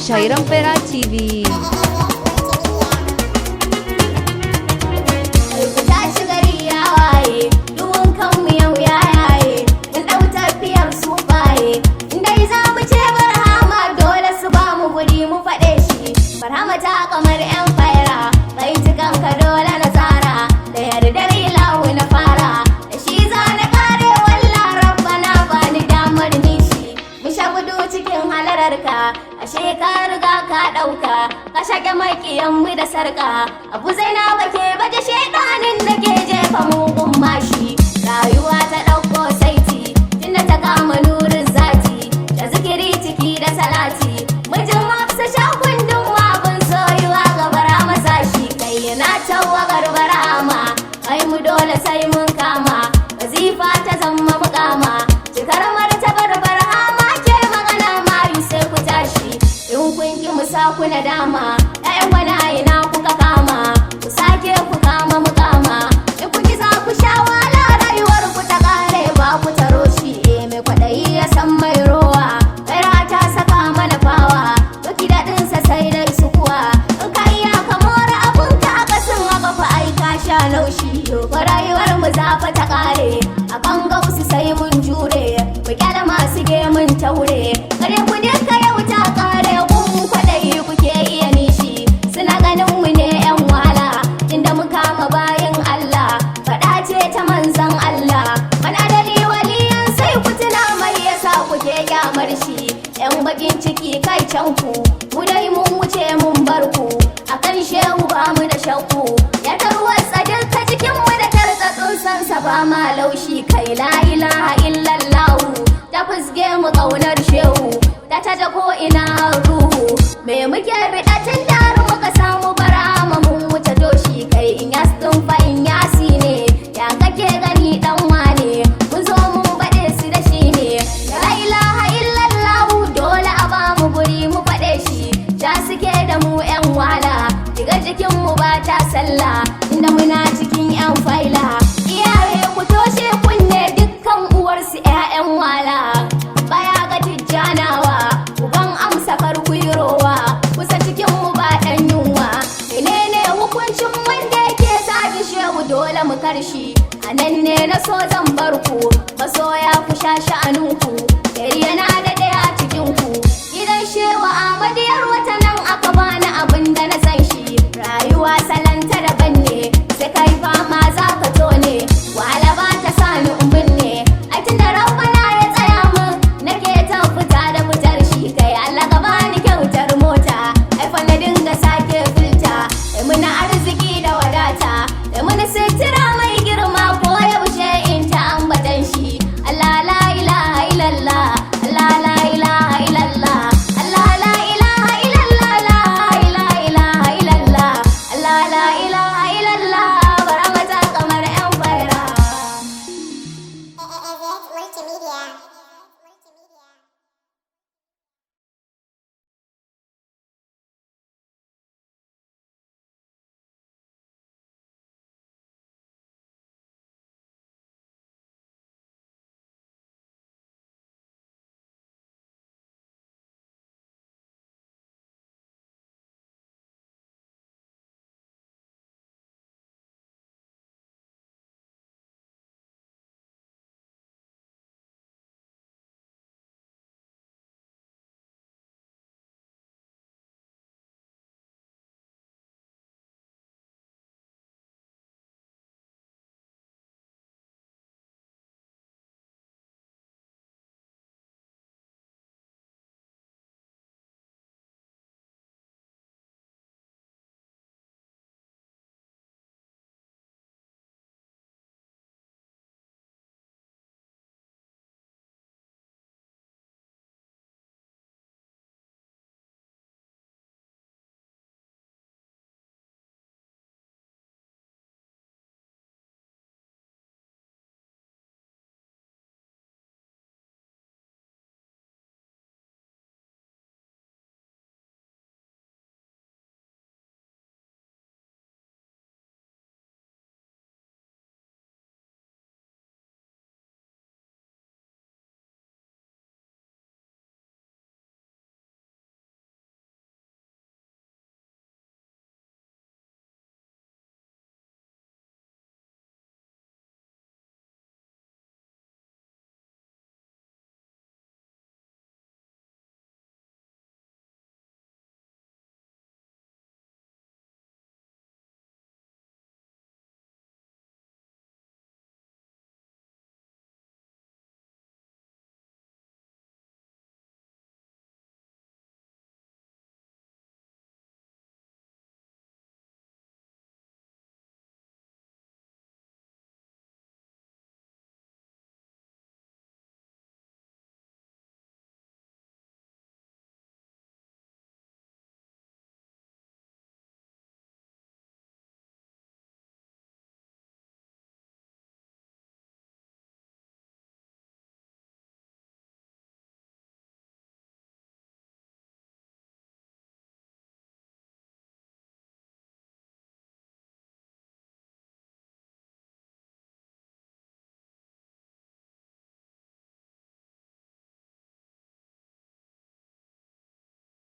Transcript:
Shairam Pera TV. Barhama ta kamar yan faira, bai cikan ka dole na tsara, da yardar ilahu na fara, da shi za na kare wallah rabbana bani damar nishi, mu sha gudu cikin halararka, ashe ka riga ka ɗauka, ka shage makiyan mu da sarka, abu zainaba ke baje shedanin da ke jefa mugun mashi, rayuwa ta ɗauko saiti, tunda ta kama nurin zati, da zikiri ciki da salati, mijin hafsa shakundin na tawagar barama ai mu dole sai mun kama wazifa ta zama mukama cikar martabar barama ke magana mayu sai ku tashi in kun ki musa ku na dama ɗayan wani aina kuka kama ku sake ku kama mukama in ku ki za ku sha wala rayuwar ku ta kare ba ku taro shi mai kwaɗayi ya san mai rowa kaira ta saka mana fawa doki daɗinsa sai dai su kuwa in ka iya sha laushi ko rayuwar mu zafa ta kare a kan gausu sai mun jure mu kyala masu gemun taure kare ku dinka yau ta kare kun kwadai kuke iya nishi suna ganin mu ne yan wala inda mu kama bayin Allah fada ce ta manzon Allah mana dali waliyan sai ku tuna mai yasa kuke kyamar shi yan bakin ciki kai can ku mu dai mun wuce mun bar ku akan shehu ba mu da shakku ya tarwatsa duka cikin mu da tartsatsun sansa ba ma laushi kai la ilaha illallah ta fusge mu kaunar shehu ta tada ko ina ruhu me muke bidatin daru muka samu barama mun wuce doshi kai in yastun fa in yasi ne ya kake gani dan wane mun zo mun bade su da shi ne la ilaha illallah dole a ba mu guri mu fade shi ja suke da mu yan wala diga jikin mu ba ta sallah inda muna cikin yan faila iyaye ku toshe kunne dukkan uwarsu ƴaƴan wala baya ga tijjanawa uban amsa kar ku yi rowa kusa cikin mu ba dan yunwa menene hukuncin wanda yake sabi shehu dole mu karshi anan ne na so zan bar ku masoya ku sha sha'aninku